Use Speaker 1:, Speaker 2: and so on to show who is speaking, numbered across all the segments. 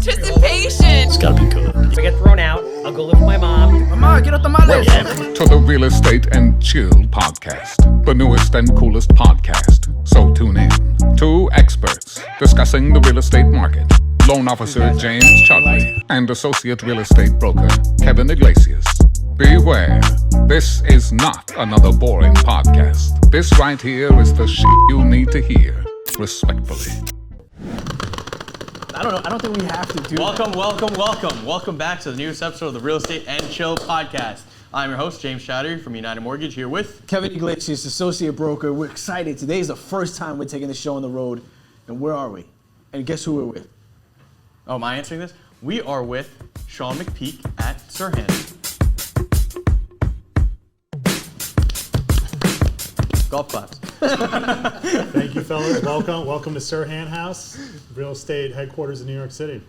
Speaker 1: anticipation.
Speaker 2: It's gotta be good.
Speaker 3: If I get thrown out, I'll go live with my mom.
Speaker 4: Mama, get off the milestones.
Speaker 5: Welcome to the Real Estate and Chill podcast, the newest and coolest podcast. So tune in. Two experts discussing the real estate market. Loan officer James Chudley and associate real estate broker Kevin Iglesias. Beware, this is not another boring podcast. This right here is the shit you need to hear. Respectfully.
Speaker 4: I don't think we have to do
Speaker 6: Welcome back to the newest episode of the Real Estate and Chill podcast. I'm your host, James Chowdhury from United Mortgage, here with
Speaker 4: Kevin Iglesias, associate broker. We're excited. Today is the first time we're taking the show on the road. And where are we? And guess who we're with?
Speaker 6: Oh, am I answering this? We are with Sean Mcpeak at Serhant. Golf claps.
Speaker 7: Thank you, fellas. Welcome to Serhant House, real estate headquarters in New York City.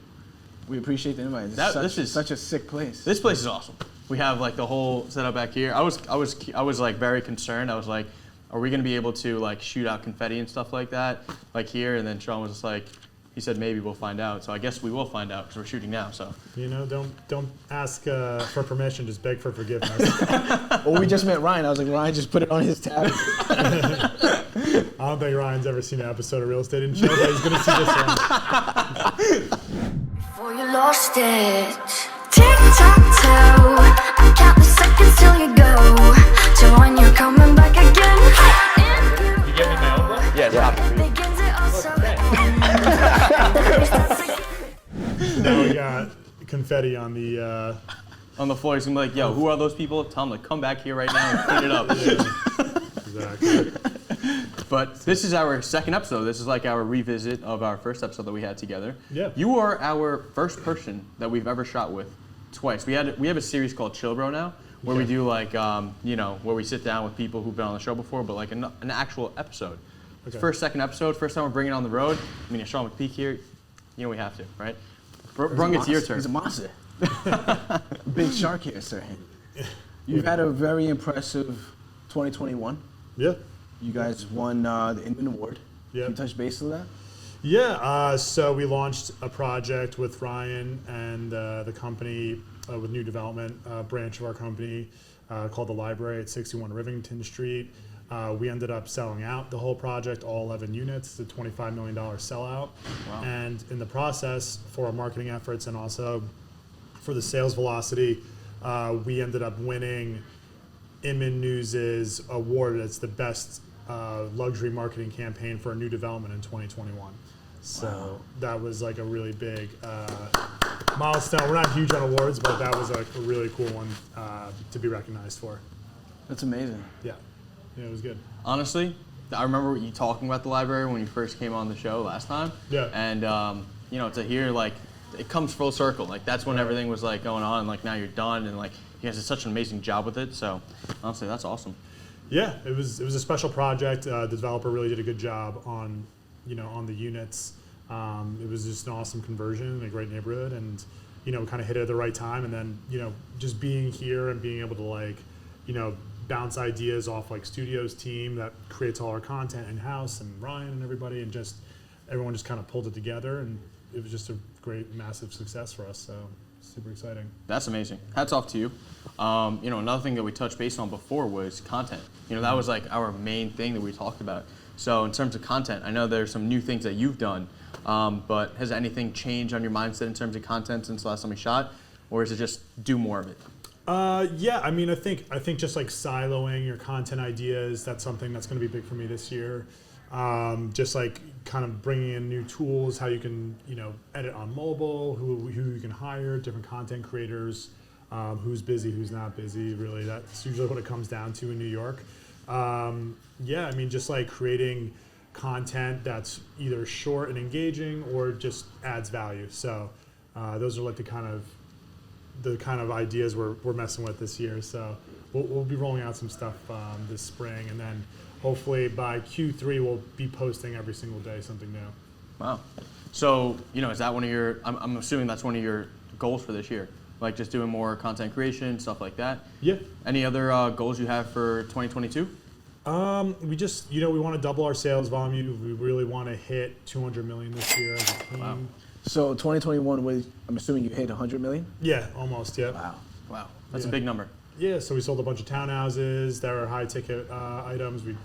Speaker 4: We appreciate the invite.
Speaker 6: This is
Speaker 4: such a sick place.
Speaker 6: This place is awesome. We have like the whole setup back here. I was like very concerned. I was like, are we gonna be able to like shoot out confetti and stuff like that, like here? And then Sean was just like, he said maybe we'll find out. So I guess we will find out because we're shooting now. So
Speaker 7: Don't ask for permission. Just beg for forgiveness.
Speaker 4: Well, we just met Ryan. I was like, Ryan, just put it on his tab.
Speaker 7: I don't think Ryan's ever seen an episode of Real Estate and Chill, but he's gonna see this one.
Speaker 8: Before you lost it, tick-tock-toe, I count the seconds till you go, till when you're coming back again.
Speaker 3: You get me my own, bro?
Speaker 6: yeah,
Speaker 7: Now we got confetti on the.
Speaker 6: on the floor. He's gonna be like, yo, who are those people? Tell them to come back here right now and clean it up.
Speaker 7: Exactly.
Speaker 6: But this is our second episode. This is like our revisit of our first episode that we had together.
Speaker 7: Yeah.
Speaker 6: You are our first person that we've ever shot with twice. We have a series called Chill Bro now, where we do like, where we sit down with people who've been on the show before, but like an actual episode.
Speaker 7: Okay.
Speaker 6: First, second episode, first time we're bringing it on the road. I mean, Sean Mcpeak here, we have to, right? Brung, it's your turn.
Speaker 4: He's a monster. Big shark here, sir. You've had a very impressive 2021.
Speaker 7: Yeah.
Speaker 4: You guys won the Inman Award.
Speaker 7: Yeah.
Speaker 4: Can you touch base on that?
Speaker 7: Yeah. So we launched a project with Ryan and the company with new development branch of our company called The Library at 61 Rivington Street. We ended up selling out the whole project, all 11 units. It's a $25 million sellout.
Speaker 6: Wow.
Speaker 7: And in the process, for our marketing efforts and also for the sales velocity, we ended up winning Inman News's award as the best luxury marketing campaign for a new development in 2021. So that was like a really big milestone. We're not huge on awards, but that was a really cool one to be recognized for.
Speaker 4: That's amazing.
Speaker 7: Yeah, it was good.
Speaker 6: Honestly, I remember you talking about the library when you first came on the show last time.
Speaker 7: Yeah.
Speaker 6: And to hear like it comes full circle. Like that's when everything was like going on, and like now you're done, and like you guys did such an amazing job with it. So honestly, that's awesome.
Speaker 7: Yeah, it was a special project. The developer really did a good job on the units. It was just an awesome conversion in a great neighborhood, and we kind of hit it at the right time. And then just being here and being able to bounce ideas off like Studio's team that creates all our content in house, and Ryan and everybody, and just everyone just kind of pulled it together, and it was just a great, massive success for us. So super exciting.
Speaker 6: That's amazing. Hats off to you. Another thing that we touched base on before was content. That was like our main thing that we talked about. So in terms of content, I know there's some new things that you've done, but has anything changed on your mindset in terms of content since the last time we shot, or is it just do more of it?
Speaker 7: Yeah, I mean, I think just like siloing your content ideas, that's something that's going to be big for me this year. Just like kind of bringing in new tools, how you can, edit on mobile, who you can hire, different content creators, who's busy, who's not busy, really. That's usually what it comes down to in New York. Yeah, I mean, just like creating content that's either short and engaging or just adds value. So those are like the kind of ideas we're messing with this year. So we'll be rolling out some stuff this spring, and then hopefully by Q3 we'll be posting every single day something new.
Speaker 6: Wow. So is that one of your? I'm assuming that's one of your goals for this year, like just doing more content creation, stuff like that.
Speaker 7: Yeah.
Speaker 6: Any other goals you have for 2022?
Speaker 7: We just we want to double our sales volume. We really want to hit 200 million this year as a team.
Speaker 6: Wow.
Speaker 4: So 2021 was, I'm assuming you hit 100 million?
Speaker 7: Yeah, almost. Yeah.
Speaker 6: Wow, that's a
Speaker 7: Yeah.
Speaker 6: big number.
Speaker 7: Yeah, so we sold a bunch of townhouses. There are high ticket items. We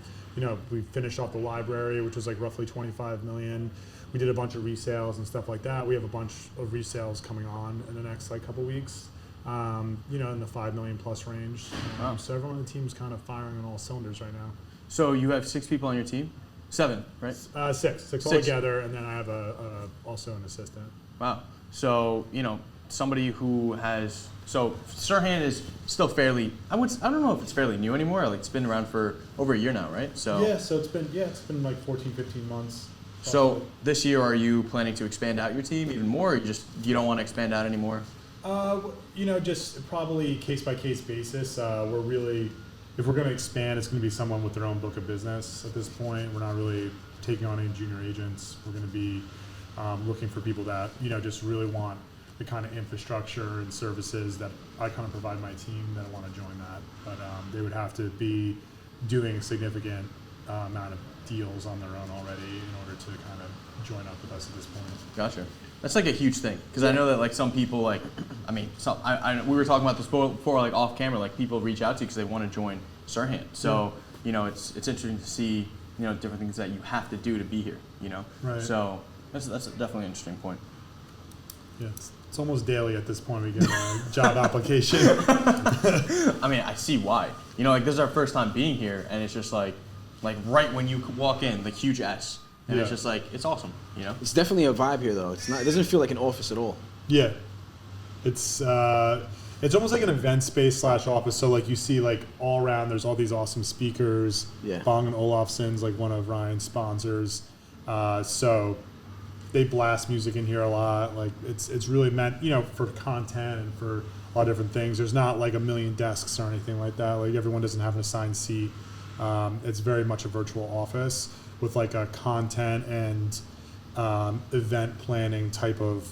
Speaker 7: finished off the library, which was like roughly 25 million. We did a bunch of resales and stuff like that. We have a bunch of resales coming on in the next couple weeks. In the 5 million plus range.
Speaker 6: Wow.
Speaker 7: So everyone on the team is kind of firing on all cylinders right now.
Speaker 6: So you have 6 people on your team? 7, right?
Speaker 7: Six altogether, and then I have also an assistant.
Speaker 6: Wow. So, somebody who has, so Serhant is still fairly, I don't know if it's fairly new anymore. Like, it's been around for over a year now, right? So
Speaker 7: Yeah, so it's been like 14, 15 months.
Speaker 6: So this year, are you planning to expand out your team even more, or you don't want to expand out anymore?
Speaker 7: Just probably case by case basis. If we're going to expand, it's going to be someone with their own book of business at this point. We're not really taking on any junior agents. We're going to be looking for people that, just really want the kind of infrastructure and services that I kind of provide my team that want to join that. But they would have to be doing a significant amount of deals on their own already in order to kind of join up with us at this point.
Speaker 6: Gotcha. That's like a huge thing, because I know that like some people we were talking about this before like off camera, like people reach out to you because they want to join Serhant. So it's interesting to see different things that you have to do to be here.
Speaker 7: Right.
Speaker 6: So that's definitely an interesting point.
Speaker 7: Yeah, it's almost daily at this point we get a job application.
Speaker 6: I mean, I see why. This is our first time being here, and it's just like right when you walk in, the huge S, and it's just like it's awesome.
Speaker 4: It's definitely a vibe here, though. It doesn't feel like an office at all.
Speaker 7: Yeah, it's almost like an event space / office. So like you see like all around, there's all these awesome speakers.
Speaker 4: Yeah.
Speaker 7: Bang & Olufsen's like one of Ryan's sponsors. So they blast music in here a lot. Like it's really meant for content and for a lot of different things. There's not like a million desks or anything like that. Like everyone doesn't have an assigned seat. It's very much a virtual office with like a content and event planning type of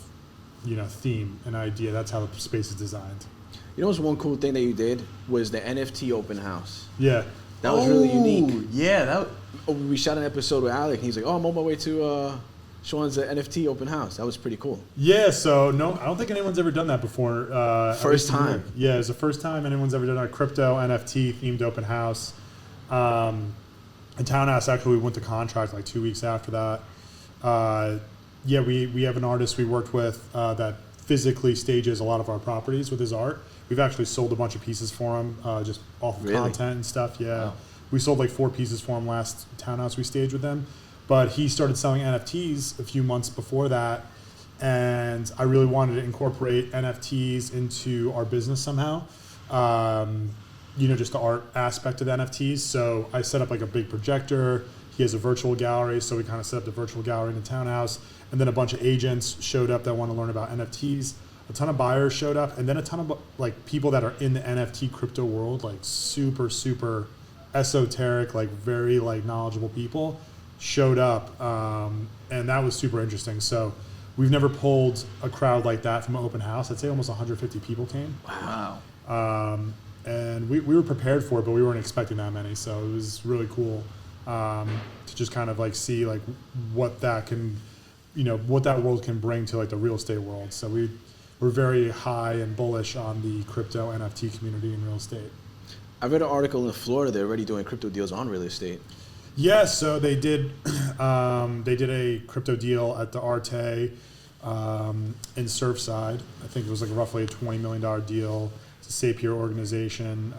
Speaker 7: theme and idea. That's how the space is designed.
Speaker 4: What's one cool thing that you did was the NFT open house.
Speaker 7: Yeah.
Speaker 4: That was really unique.
Speaker 6: Yeah,
Speaker 4: We shot an episode with Alec, and he's like, "Oh, I'm on my way to Sean's NFT open house." That was pretty cool.
Speaker 7: Yeah, so no, I don't think anyone's ever done that before.
Speaker 4: First time.
Speaker 7: Yeah, it's the first time anyone's ever done a crypto NFT themed open house. In Townhouse, actually, we went to contract like 2 weeks after that. We have an artist we worked with that physically stages a lot of our properties with his art. We've actually sold a bunch of pieces for him just off of content and stuff. Yeah,
Speaker 6: Wow.
Speaker 7: We sold like 4 pieces for him last Townhouse we staged with them. But he started selling NFTs a few months before that, and I really wanted to incorporate NFTs into our business somehow. Just the art aspect of the NFTs. So I set up like a big projector. He has a virtual gallery, so we kind of set up the virtual gallery in the Townhouse. And then a bunch of agents showed up that want to learn about NFTs. A ton of buyers showed up, and then a ton of like people that are in the NFT crypto world, like super, super esoteric, like very like knowledgeable people showed up. And that was super interesting. So we've never pulled a crowd like that from an open house. I'd say almost 150 people came.
Speaker 6: Wow.
Speaker 7: And we were prepared for it, but we weren't expecting that many. So it was really cool to just kind of like see like what that can, what that world can bring to like the real estate world. So we're very high and bullish on the crypto NFT community in real estate.
Speaker 4: I read an article in Florida. They're already doing crypto deals on real estate.
Speaker 7: Yeah, so they did a crypto deal at the Arte in Surfside. I think it was like roughly a $20 million deal. It's a Sapir organization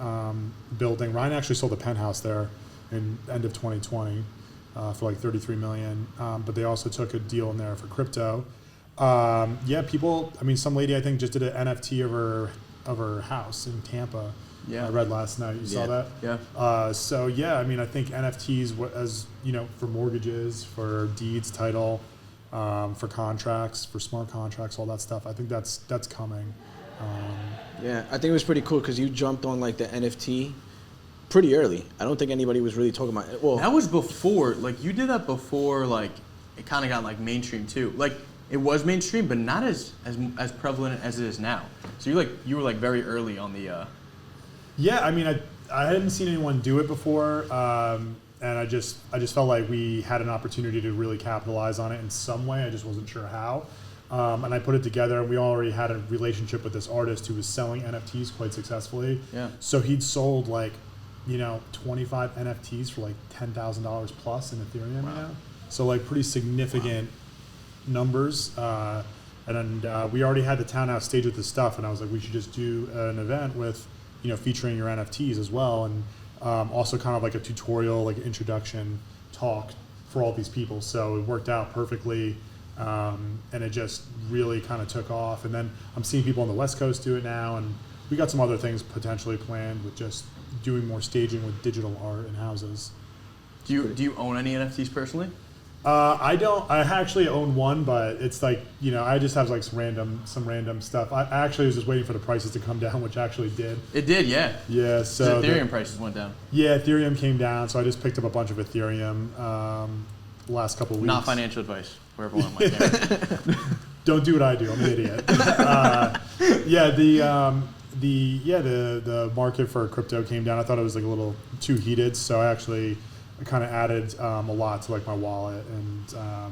Speaker 7: building. Ryan actually sold a penthouse there in end of 2020 for like $33 million. But they also took a deal in there for crypto. People. I mean, some lady I think just did an NFT of her house in Tampa.
Speaker 6: Yeah.
Speaker 7: I read last night. You saw that?
Speaker 6: Yeah.
Speaker 7: I mean, I think NFTs, as for mortgages, for deeds, title, for contracts, for smart contracts, all that stuff. I think that's coming.
Speaker 4: I think it was pretty cool because you jumped on like the NFT pretty early. I don't think anybody was really talking about it. Well,
Speaker 6: That was before, like you did that before, like it kind of got like mainstream too. Like it was mainstream, but not as prevalent as it is now. So you were like very early on the.
Speaker 7: Yeah, I mean, I hadn't seen anyone do it before, and I just felt like we had an opportunity to really capitalize on it in some way. I just wasn't sure how. And I put it together, and we already had a relationship with this artist who was selling NFTs quite successfully.
Speaker 6: Yeah.
Speaker 7: So he'd sold 25 NFTs for like $10,000 plus in Ethereum, So like pretty significant numbers. And we already had the townhouse stage with this stuff, and I was like, we should just do an event with, featuring your NFTs as well, and also kind of like a tutorial, like introduction talk for all these people. So it worked out perfectly, and it just really kind of took off. And then I'm seeing people on the West Coast do it now, and we got some other things potentially planned with just doing more staging with digital art in houses.
Speaker 6: Do you own any NFTs personally?
Speaker 7: I don't. I actually own one, but it's like, I just have like some random stuff. I actually was just waiting for the prices to come down, which actually did.
Speaker 6: It did, yeah.
Speaker 7: Yeah. So
Speaker 6: Ethereum prices went down.
Speaker 7: Yeah, Ethereum came down, so I just picked up a bunch of Ethereum the last couple of weeks.
Speaker 6: Not financial advice for everyone in my camera.
Speaker 7: Don't do what I do. I'm an idiot. The market for crypto came down. I thought it was like a little too heated, so I kind of added a lot to like my wallet, and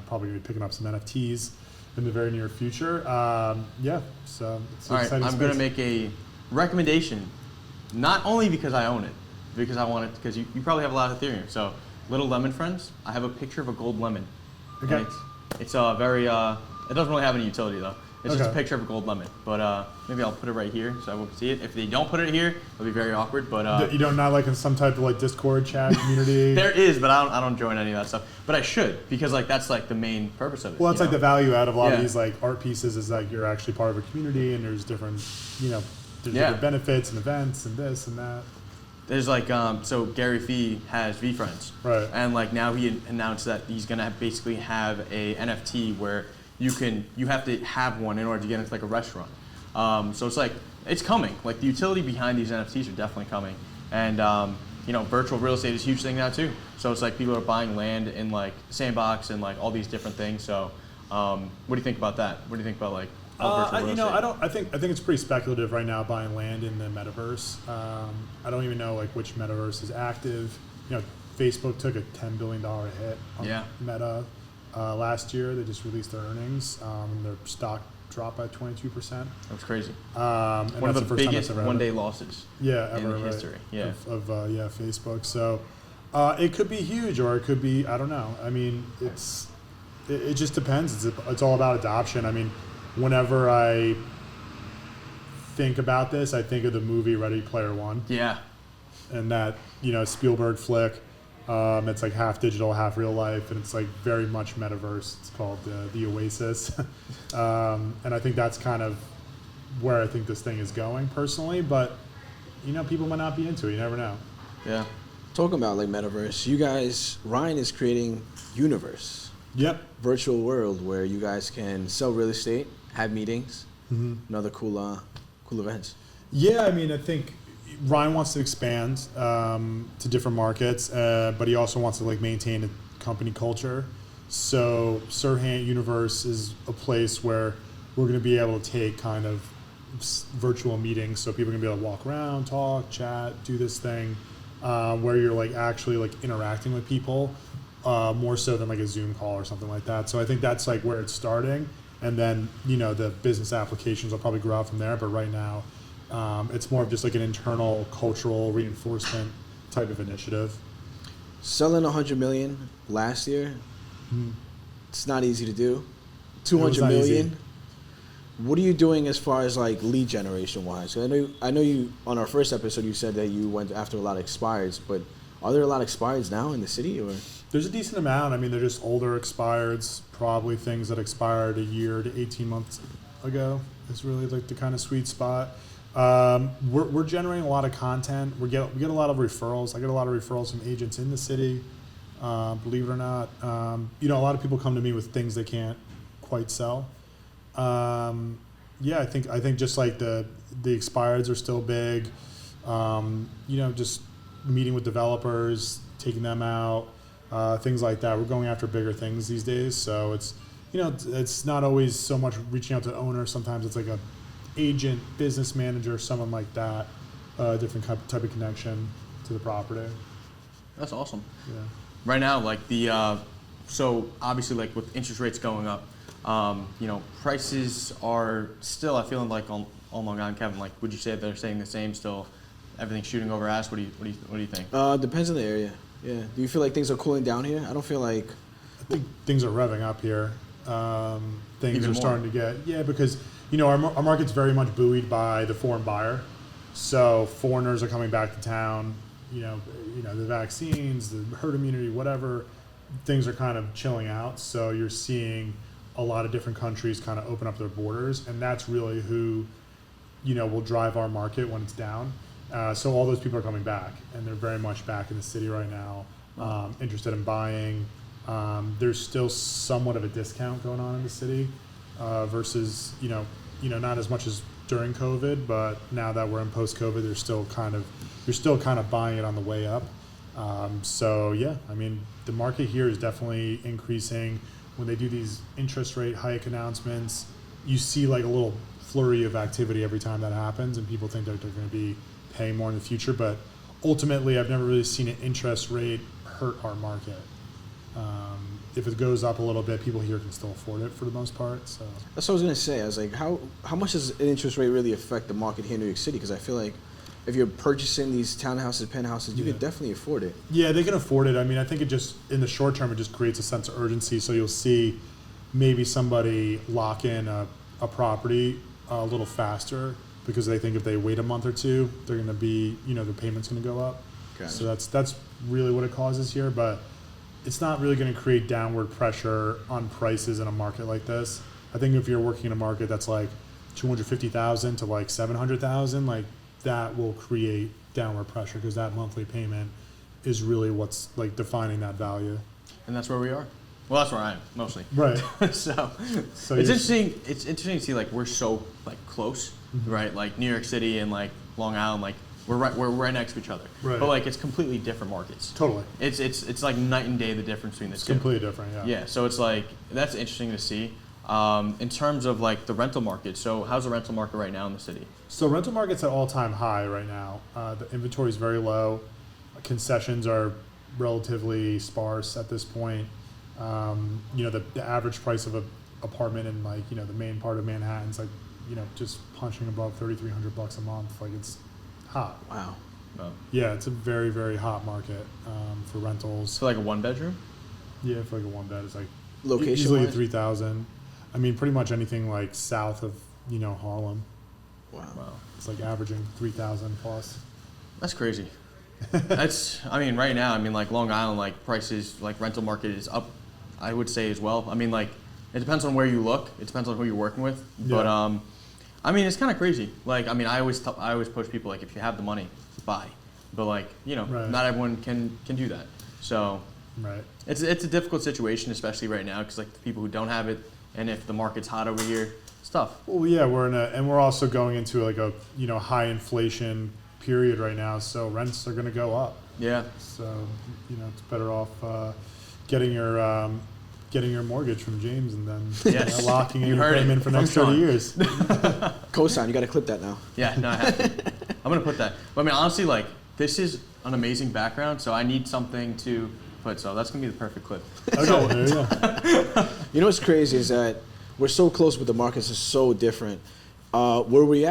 Speaker 7: probably gonna be picking up some NFTs in the very near future. So it's
Speaker 6: all right,
Speaker 7: exciting
Speaker 6: I'm gonna make a recommendation, not only because I own it, because I want it, because you probably have a lot of Ethereum. So Little Lemon Friends, I have a picture of a gold lemon.
Speaker 7: Okay.
Speaker 6: And it's very it doesn't really have any utility though. It's just a
Speaker 7: Okay.
Speaker 6: picture of a gold lemon. But maybe I'll put it right here so everyone can see it. If they don't put it here, it'll be very awkward. But
Speaker 7: You don't, not like in some type of like Discord chat community.
Speaker 6: there is, but I don't join any of that stuff. But I should, because like that's like the main purpose of it.
Speaker 7: Well, that's like the value out of a lot of
Speaker 6: Yeah.
Speaker 7: these like art pieces is like you're actually part of a community, and there's different, there's different benefits and events and this and that.
Speaker 6: There's like so Gary Vee has V Friends,
Speaker 7: Right.
Speaker 6: And like now he announced that he's gonna basically have a NFT where you have to have one in order to get into like a restaurant. So it's like it's coming. Like the utility behind these NFTs are definitely coming, and virtual real estate is a huge thing now too. So it's like people are buying land in like Sandbox and like all these different things. So what do you think about that? What do you think about like virtual real estate?
Speaker 7: I think it's pretty speculative right now buying land in the metaverse. I don't even know like which metaverse is active. Facebook took a $10 billion hit on Meta last year. They just released their earnings. Their stock dropped by 22%.
Speaker 6: That's crazy.
Speaker 7: And
Speaker 6: One of
Speaker 7: that's
Speaker 6: the
Speaker 7: first time
Speaker 6: biggest
Speaker 7: that's ever
Speaker 6: one-day
Speaker 7: happened.
Speaker 6: losses
Speaker 7: Ever,
Speaker 6: in
Speaker 7: right,
Speaker 6: history. Yeah.
Speaker 7: Of Facebook. So it could be huge, or it could be, I don't know. I mean, it just depends. It's all about adoption. I mean, whenever I think about this, I think of the movie Ready Player One.
Speaker 6: Yeah.
Speaker 7: And that, Spielberg flick. It's like half digital, half real life, and it's like very much metaverse. It's called the Oasis. And I think that's kind of where I think this thing is going personally, but people might not be into it. You never know.
Speaker 6: Yeah.
Speaker 4: Talking about like metaverse, Ryan is creating Universe.
Speaker 7: Yep.
Speaker 4: Virtual world where you guys can sell real estate, have meetings, and other cool events.
Speaker 7: Yeah, I mean, I think Ryan wants to expand to different markets, but he also wants to like maintain a company culture. So Serhant Universe is a place where we're going to be able to take kind of virtual meetings, so people are going to be able to walk around, talk, chat, do this thing where you're like actually like interacting with people more so than like a Zoom call or something like that. So I think that's like where it's starting, and then the business applications will probably grow out from there. But right now, it's more of just like an internal cultural reinforcement type of initiative.
Speaker 4: Selling 100 million last year, it's not easy to do.
Speaker 7: It
Speaker 4: 200
Speaker 7: was not
Speaker 4: million.
Speaker 7: easy.
Speaker 4: What are you doing as far as like lead generation wise? I know you on our first episode you said that you went after a lot of expireds, but are there a lot of expireds now in the city, or?
Speaker 7: There's a decent amount. I mean, they're just older expireds, probably things that expired a year to 18 months ago. Is really like the kind of sweet spot. We're generating a lot of content. We get a lot of referrals. I get a lot of referrals from agents in the city. Believe it or not, a lot of people come to me with things they can't quite sell. I think just like the expireds are still big. Just meeting with developers, taking them out, things like that. We're going after bigger things these days. So it's not always so much reaching out to owners. Sometimes it's like a agent, business manager, someone like that, different type of connection to the property.
Speaker 6: That's awesome.
Speaker 7: Yeah.
Speaker 6: Right now, like so obviously like with interest rates going up, Prices are still, I feel like on Long Island, Kevin, like, would you say they're staying the same still? Everything's shooting over ass? What do you think?
Speaker 4: Depends on the area. Yeah. Do you feel like things are cooling down here? I don't feel like.
Speaker 7: I think things are revving up here. Things
Speaker 6: Even
Speaker 7: are
Speaker 6: more.
Speaker 7: starting to get, because, our market's very much buoyed by the foreign buyer. So foreigners are coming back to town, the vaccines, the herd immunity, whatever, things are kind of chilling out. So you're seeing a lot of different countries kind of open up their borders, and that's really who, will drive our market when it's down. So all those people are coming back, and they're very much back in the city right now, interested in buying. There's still somewhat of a discount going on in the city versus, not as much as during COVID, but now that we're in post-COVID, you're still kind of buying it on the way up. The market here is definitely increasing. When they do these interest rate hike announcements, you see like a little flurry of activity every time that happens, and people think that they're going to be paying more in the future. But ultimately, I've never really seen an interest rate hurt our market. If it goes up a little bit, people here can still afford it for the most part. So
Speaker 4: That's what I was gonna say. I was like, how much does an interest rate really affect the market here in New York City? Because I feel like if you're purchasing these townhouses, penthouses, you could definitely afford it.
Speaker 7: yeah, they can afford it. I mean, I think it just in the short term, it just creates a sense of urgency. So you'll see maybe somebody lock in a property a little faster because they think if they wait a month or two, they're going to be, the payment's going to go up.
Speaker 4: Gotcha.
Speaker 7: So that's really what it causes here. But it's not really going to create downward pressure on prices in a market like this. I think if you're working in a market that's like 250,000 to like 700,000, like that will create downward pressure because that monthly payment is really what's like defining that value.
Speaker 6: And that's where we are. Well, that's where I am mostly.
Speaker 7: Right.
Speaker 6: so it's
Speaker 7: you're-
Speaker 6: interesting. It's interesting to see like we're so like close, right? Like New York City and like Long Island, like we're right next to each other.
Speaker 7: Right.
Speaker 6: But like it's completely different markets.
Speaker 7: Totally.
Speaker 6: It's like night and day the difference between the
Speaker 7: It's
Speaker 6: two.
Speaker 7: completely different, yeah.
Speaker 6: Yeah. So it's like that's interesting to see. In terms of like the rental market, so how's the rental market right now in the city?
Speaker 7: So rental market's at all-time high right now. The inventory is very low. Concessions are relatively sparse at this point. The average price of an apartment in like, the main part of Manhattan's like, just punching above $3,300 a month. Like it's hot.
Speaker 4: Wow.
Speaker 7: Yeah, it's a very, very hot market for rentals.
Speaker 6: So like a one bedroom?
Speaker 7: Yeah, for like a one bed is like
Speaker 4: Location
Speaker 7: easily
Speaker 4: wise?
Speaker 7: 3,000. I mean, pretty much anything like south of, Harlem.
Speaker 4: Wow.
Speaker 7: It's like averaging 3,000 plus.
Speaker 6: That's crazy. Right now, like Long Island, like prices, like rental market is up, I would say as well. Like it depends on where you look. It depends on who you're working with. But
Speaker 7: Yeah.
Speaker 6: it's kind of crazy. Like I always push people like if you have the money, buy. But like
Speaker 7: Right.
Speaker 6: not everyone can do that. So
Speaker 7: Right.
Speaker 6: it's a difficult situation, especially right now, because like the people who don't have it, and if the market's hot over here, it's tough.
Speaker 7: Well, yeah, we're also going into like a high inflation period right now, so rents are going to go up.
Speaker 6: Yeah.
Speaker 7: So it's better off getting your mortgage from James and then
Speaker 6: Yes.
Speaker 7: locking in
Speaker 6: You
Speaker 7: your
Speaker 6: heard it
Speaker 7: payment for the
Speaker 6: from
Speaker 7: next 30
Speaker 6: Sean.
Speaker 7: years.
Speaker 4: Cosign, you got to clip that now.
Speaker 6: Yeah, no, I have to. I'm gonna put that. But honestly, like this is an amazing background, so I need something to put. So that's gonna be the perfect clip.
Speaker 7: Okay, there you go.
Speaker 4: You know what's crazy is that we're so close, but the markets are so different. Where we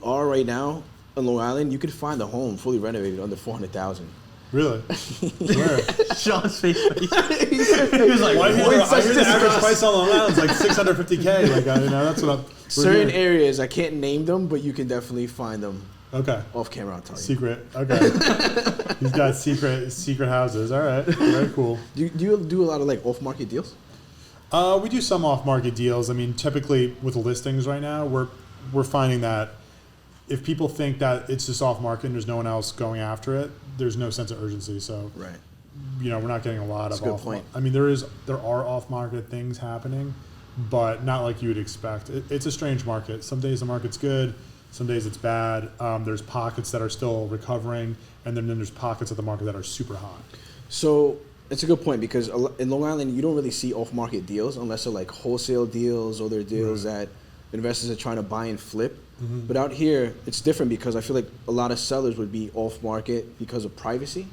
Speaker 4: are right now on Long Island, you could find a home fully renovated under 400,000.
Speaker 7: Really? Where?
Speaker 6: Sean's face. He was like,
Speaker 7: Well, I hear
Speaker 6: "What?"
Speaker 7: the average price on Long Island is like $650K. Like that's what I'm.
Speaker 4: Certain areas, I can't name them, but you can definitely find them
Speaker 7: Okay.
Speaker 4: off camera. I'll tell you.
Speaker 7: Secret. Okay. He's got secret houses. All right. Very cool.
Speaker 4: Do you do a lot of like off-market deals?
Speaker 7: We do some off-market deals. Typically with the listings right now, we're finding that if people think that it's just off-market and there's no one else going after it, there's no sense of urgency. So,
Speaker 4: Right.
Speaker 7: we're not getting a lot
Speaker 4: That's
Speaker 7: of
Speaker 4: a good
Speaker 7: off.
Speaker 4: point.
Speaker 7: There are off-market things happening, but not like you would expect. It's a strange market. Some days the market's good, some days it's bad. There's pockets that are still recovering, and then there's pockets of the market that are super hot.
Speaker 4: So it's a good point because in Long Island, you don't really see off-market deals unless they're like wholesale deals or they're deals that investors are trying to buy and flip. But out here, it's different because I feel like a lot of sellers would be off-market because of privacy.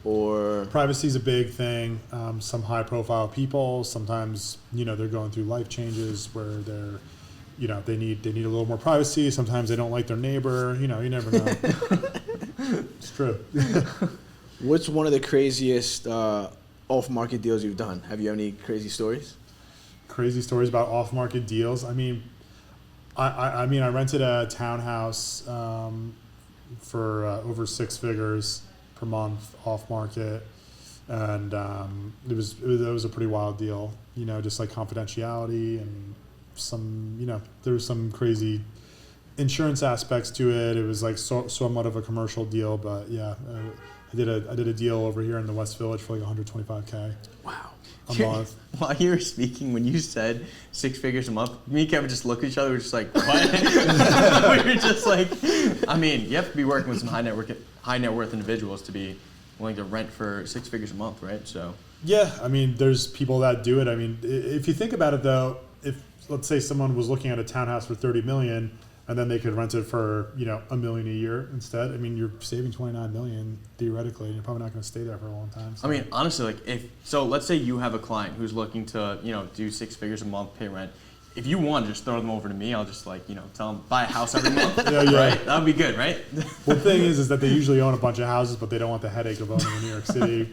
Speaker 4: or
Speaker 7: Privacy is a big thing. Some high-profile people, sometimes they're going through life changes where they're, they need a little more privacy. Sometimes they don't like their neighbor. You never know. It's true.
Speaker 4: what's one of the craziest off-market deals you've done? Have you any crazy stories?
Speaker 7: Crazy stories about off-market deals. I mean, I rented a townhouse for over 6 figures per month off-market, and it was a pretty wild deal. Just like confidentiality and some there was some crazy insurance aspects to it. It was like somewhat of a commercial deal, but yeah, I did a deal over here in the West Village for like 125K.
Speaker 4: Wow.
Speaker 7: A month.
Speaker 6: While you were speaking, when you said 6 figures a month, me and Kevin just looked at each other. We were just like, what? We were just like, I mean, you have to be working with some high net worth individuals to be willing to rent for 6 figures a month, right? So. Yeah,
Speaker 7: I mean, there's people that do it. I mean, if you think about it, though, if let's say someone was looking at a townhouse for $30 million, and then they could rent it for $1 million a year instead. I mean, you're saving $29 million theoretically, and you're probably not going to stay there for a long time. So.
Speaker 6: I mean, honestly, let's say you have a client who's looking to do 6 figures a month, pay rent. If you want to just throw them over to me, I'll just tell them buy a house every month.
Speaker 7: Yeah.
Speaker 6: Right? That would be good, right?
Speaker 7: Well, the thing is that they usually own a bunch of houses, but they don't want the headache of owning in New York City,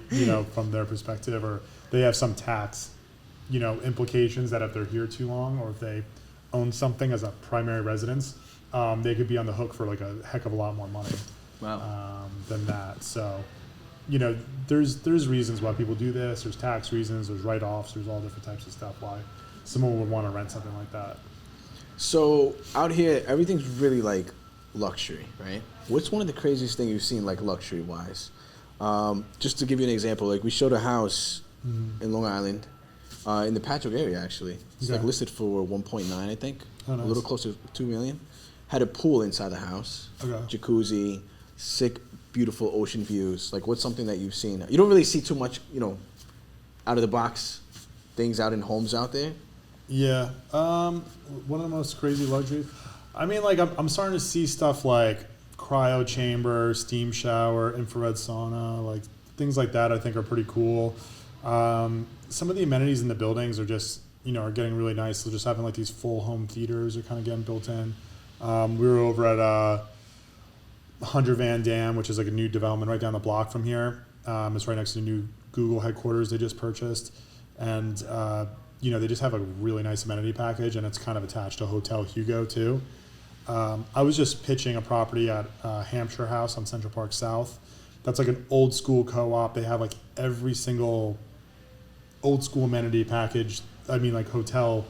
Speaker 7: from their perspective, or they have some tax, implications that if they're here too long, or if they own something as a primary residence, they could be on the hook for like a heck of a lot more money.
Speaker 6: Wow.
Speaker 7: Than that. So, there's reasons why people do this. There's tax reasons. There's write-offs. There's all different types of stuff why someone would want to rent something like that.
Speaker 4: So out here, everything's really like luxury, right? What's one of the craziest things you've seen, like luxury-wise? Just to give you an example, like we showed a house in Long Island, in the Patrick area actually. It's like listed for 1.9, I think.
Speaker 7: Oh, nice.
Speaker 4: A little closer to 2 million. Had a pool inside the house, jacuzzi, sick, beautiful ocean views. Like, what's something that you've seen? You don't really see too much, out of the box things out in homes out there.
Speaker 7: Yeah. One of the most crazy luxuries. I mean, like, I'm starting to see stuff like cryo chamber, steam shower, infrared sauna, like things like that. I think are pretty cool. Some of the amenities in the buildings are just, are getting really nice. So just having like these full home theaters are kind of getting built in. We were over at 100 Van Dam, which is like a new development right down the block from here. It's right next to the new Google headquarters they just purchased. And, they just have a really nice amenity package, and it's kind of attached to Hotel Hugo, too. I was just pitching a property at Hampshire House on Central Park South. That's like an old school co-op. They have like every single old school amenity package. I mean, like hotel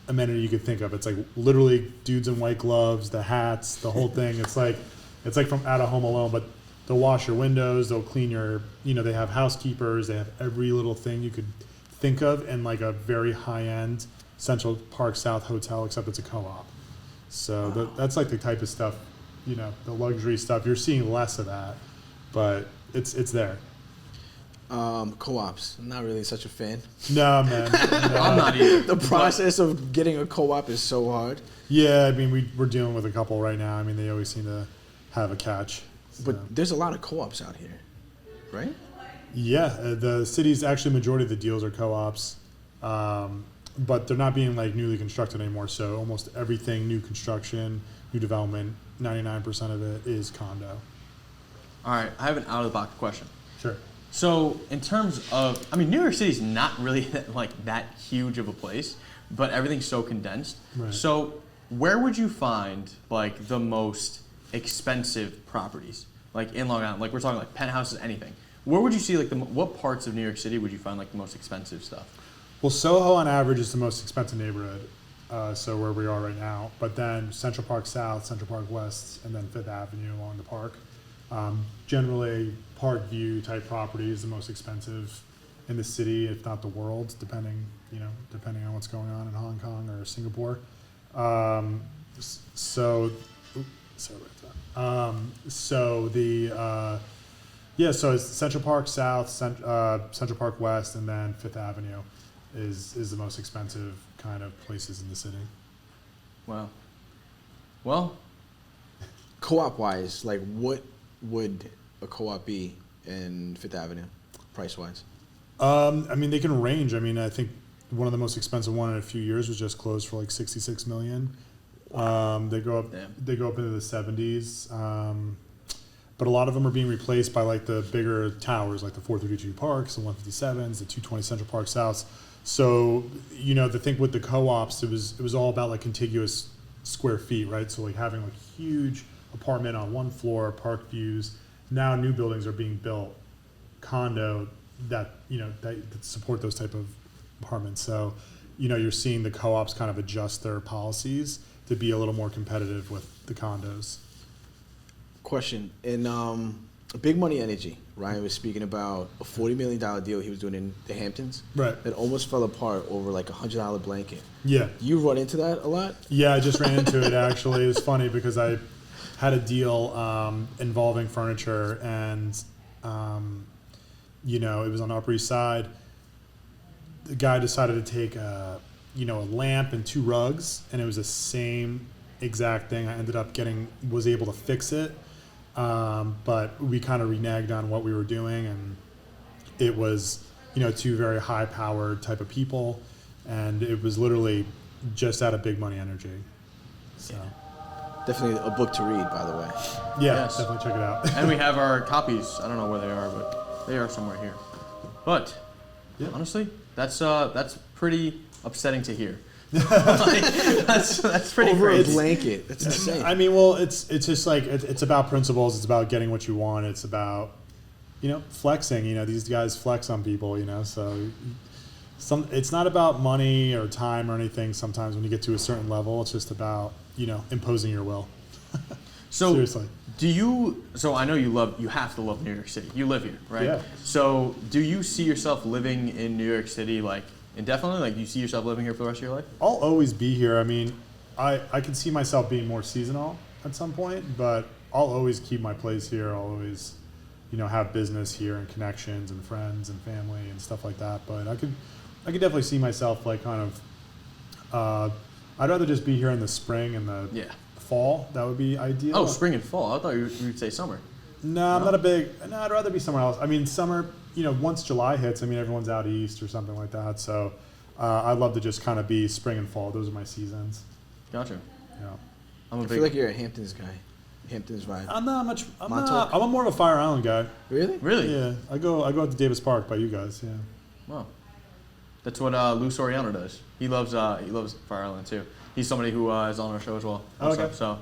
Speaker 7: amenity you could think of. It's like literally dudes in white gloves, the hats, the whole thing. It's like from Out of Home Alone, but they'll wash your windows, they'll clean your, they have housekeepers, they have every little thing you could think of in like a very high-end Central Park South hotel, except it's a co-op. So that's like the type of stuff, the luxury stuff. You're seeing less of that, but it's there.
Speaker 4: Co-ops. I'm not really such a fan.
Speaker 7: No, man. No.
Speaker 6: I'm not either.
Speaker 4: The process of getting a co-op is so hard.
Speaker 7: Yeah, I mean, we're dealing with a couple right now. I mean, they always seem to have a catch. So.
Speaker 4: But there's a lot of co-ops out here, right?
Speaker 7: Yeah, the city's actually majority of the deals are co-ops, but they're not being like newly constructed anymore. So almost everything, new construction, new development, 99% of it is condo.
Speaker 6: All right, I have an out-of-the-box question.
Speaker 7: Sure.
Speaker 6: So in terms of, New York City's not really that huge of a place, but everything's so condensed.
Speaker 7: Right.
Speaker 6: So where would you find like the most expensive properties? Like in Long Island, like we're talking like penthouses, anything. Where would you see like what parts of New York City would you find like the most expensive stuff?
Speaker 7: Well, Soho on average is the most expensive neighborhood, so where we are right now. But then Central Park South, Central Park West, and then Fifth Avenue along the park. Generally, Park View type property is the most expensive in the city, if not the world, depending on what's going on in Hong Kong or Singapore. So it's Central Park South, Central Park West, and then Fifth Avenue is the most expensive kind of places in the city.
Speaker 6: Wow. Well,
Speaker 4: Co-op wise, like what would a co-op be and Fifth Avenue, price wise?
Speaker 7: I mean, they can range. I mean, I think one of the most expensive one in a few years was just closed for like 66 million. They go up.
Speaker 6: Damn.
Speaker 7: They go up into the 70s. But a lot of them are being replaced by like the bigger towers, like the 432 Parks, the 157s, the 220 Central Park Souths. So, the thing with the co-ops, it was all about like contiguous square feet, right? So like having like huge apartment on one floor, park views. Now new buildings are being built, condo that support those type of apartments. So, you're seeing the co-ops kind of adjust their policies to be a little more competitive with the condos.
Speaker 4: Question. In Big Money Energy, Ryan was speaking about a $40 million deal he was doing in the Hamptons.
Speaker 7: Right.
Speaker 4: That almost fell apart over like $100 blanket.
Speaker 7: Yeah.
Speaker 4: You run into that a lot?
Speaker 7: Yeah, I just ran into it actually. It was funny because I had a deal involving furniture and, it was on the Upper East Side. The guy decided to take a lamp and 2 rugs, and it was the same exact thing. I ended up was able to fix it. But we kind of reneged on what we were doing, and it was, 2 very high-powered type of people, and it was literally just out of Big Money Energy. So,
Speaker 4: Definitely a book to read, by the way.
Speaker 7: yeah,
Speaker 6: Yes.
Speaker 7: definitely check it out.
Speaker 6: And we have our copies. I don't know where they are, but they are somewhere here. But
Speaker 7: Yeah.
Speaker 6: honestly, that's pretty upsetting to hear. Like, that's pretty
Speaker 4: Over a
Speaker 6: crazy.
Speaker 4: blanket. That's insane.
Speaker 7: I mean, well, it's just like it's about principles. It's about getting what you want. It's about flexing. These guys flex on people. So it's not about money or time or anything. Sometimes when you get to a certain level, it's just about imposing your will.
Speaker 6: So
Speaker 7: Seriously.
Speaker 6: So I know you have to love New York City. You live here, right?
Speaker 7: Yeah.
Speaker 6: So do you see yourself living in New York City like indefinitely? Like, do you see yourself living here for the rest of your life?
Speaker 7: I'll always be here. I mean, I can see myself being more seasonal at some point, but I'll always keep my place here. I'll always, have business here and connections and friends and family and stuff like that. But I could definitely see myself like kind of. I'd rather just be here in the spring and the fall. That would be ideal.
Speaker 6: Oh, spring and fall. I thought you would say summer.
Speaker 7: No, I'm not a big. No, I'd rather be somewhere else. I mean, summer. Once July hits, everyone's out east or something like that. So I'd love to just kind of be spring and fall. Those are my seasons.
Speaker 6: Gotcha.
Speaker 7: Yeah.
Speaker 4: I feel like you're a Hamptons guy. Hamptons vibe.
Speaker 7: I'm not much. I'm
Speaker 4: Montauk?
Speaker 7: a more of a Fire Island guy.
Speaker 4: Really?
Speaker 6: Really?
Speaker 7: Yeah, I go out to Davis Park by you guys. Yeah.
Speaker 6: Wow. That's what Lou Soriano does. He loves Fire Island too. He's somebody who is on our show as well.
Speaker 7: Oh, okay.
Speaker 6: So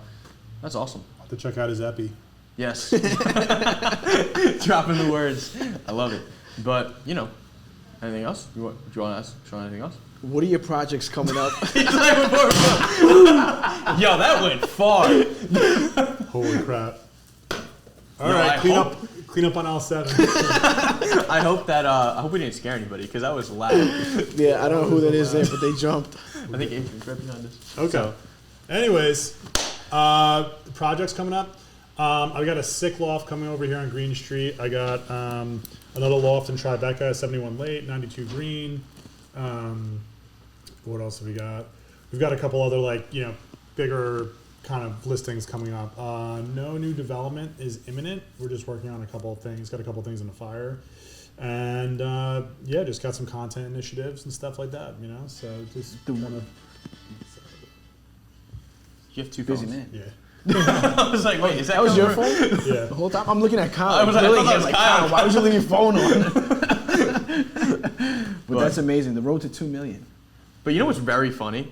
Speaker 6: that's awesome.
Speaker 7: I'll have to check out his epi.
Speaker 6: Yes. Dropping the words. I love it. But anything else? Do you want to ask Sean anything else?
Speaker 4: What are your projects coming up?
Speaker 6: Yo, that went far.
Speaker 7: Holy crap! All
Speaker 6: No,
Speaker 7: right,
Speaker 6: I
Speaker 7: clean up on aisle 7.
Speaker 6: I hope we didn't scare anybody because that was loud.
Speaker 4: Yeah, I don't know who that is there, but they jumped.
Speaker 6: I think Adrian's right behind us.
Speaker 7: Okay.
Speaker 6: So,
Speaker 7: Anyways, projects coming up. I've got a sick loft coming over here on Green Street. I got another loft in Tribeca, 71 Late, 92 Green. What else have we got? We've got a couple other bigger kind of listings coming up. No new development is imminent. We're just working on a couple of things. Got a couple of things in the fire. And just got some content initiatives and stuff like that, So just kind of...
Speaker 6: you have 2
Speaker 4: Busy
Speaker 6: phones.
Speaker 4: man.
Speaker 7: Yeah.
Speaker 6: I was like, wait, is that
Speaker 4: That was your
Speaker 6: camera-
Speaker 4: phone?
Speaker 7: Yeah.
Speaker 4: The whole time? I'm looking at Kyle.
Speaker 6: I thought that was Kyle.
Speaker 4: Why would you leave your phone on? But that's amazing. The road to 2 million.
Speaker 6: But you know what's very funny?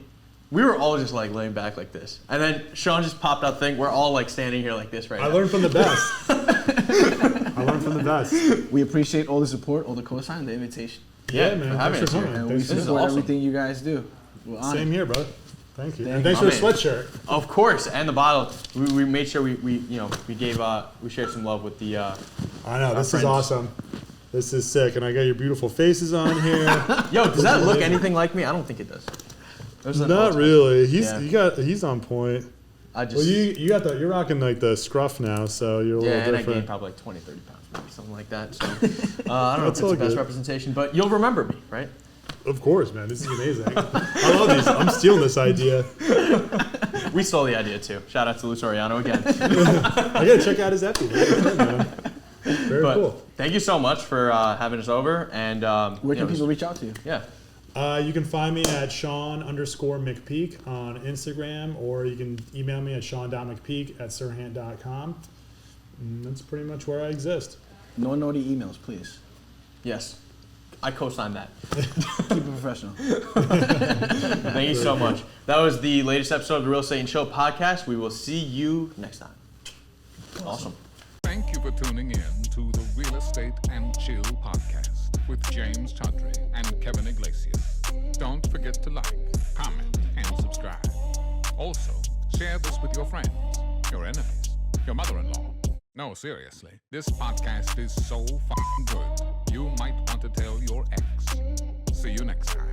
Speaker 6: We were all just laying back like this. And then Sean just popped out thing. We're all standing here like this right now.
Speaker 7: I learned from the best. I learned from the best.
Speaker 4: We appreciate all the support, all the cosign, the invitation.
Speaker 6: Yeah,
Speaker 7: man.
Speaker 6: for having
Speaker 7: Thanks
Speaker 6: us
Speaker 7: for
Speaker 6: here.
Speaker 7: coming.
Speaker 4: And we
Speaker 7: Thanks for
Speaker 6: This is
Speaker 4: support
Speaker 6: awesome.
Speaker 4: everything you guys do. We're honored.
Speaker 7: Same here, bro. Thank you.
Speaker 4: Thank
Speaker 7: And thanks
Speaker 6: you.
Speaker 7: for the sweatshirt.
Speaker 6: Of course, and the bottle. We made sure we shared some love with the.
Speaker 7: I know, this
Speaker 6: friends.
Speaker 7: is awesome. This is sick. And I got your beautiful faces on here.
Speaker 6: Yo, does that look anything like me? I don't think it does.
Speaker 7: Not really.
Speaker 6: Yeah.
Speaker 7: He's on point.
Speaker 6: I just.
Speaker 7: Well, you're rocking the scruff now, so you're a little
Speaker 6: and I
Speaker 7: different.
Speaker 6: gained probably 20, 30 pounds, maybe something like that. So I don't know if
Speaker 7: That's
Speaker 6: it's
Speaker 7: all
Speaker 6: the best
Speaker 7: good.
Speaker 6: representation, but you'll remember me, right?
Speaker 7: Of course, man. This is amazing. I love these. I'm stealing this idea.
Speaker 6: We stole the idea too. Shout out to Lou Soriano again.
Speaker 7: I gotta check out his epi. Man. Very
Speaker 6: But
Speaker 7: cool.
Speaker 6: thank you so much for having us over. And
Speaker 4: Where can people reach out to you?
Speaker 6: Yeah.
Speaker 7: You can find me at Sean_Mcpeak on Instagram, or you can email me at sean.mcpeak@serhant.com. And that's pretty much where I exist.
Speaker 4: No naughty emails, please.
Speaker 6: Yes. I co-sign that.
Speaker 4: Keep it professional.
Speaker 6: Thank you so much. That was the latest episode of the Real Estate and Chill podcast. We will see you next time. Awesome.
Speaker 5: Thank you for tuning in to the Real Estate and Chill podcast with James Chaudhry and Kevin Iglesias. Don't forget to like, comment, and subscribe. Also, share this with your friends, your enemies, your mother-in-law. No, seriously, this podcast is so fucking good, you might want to tell your ex. See you next time.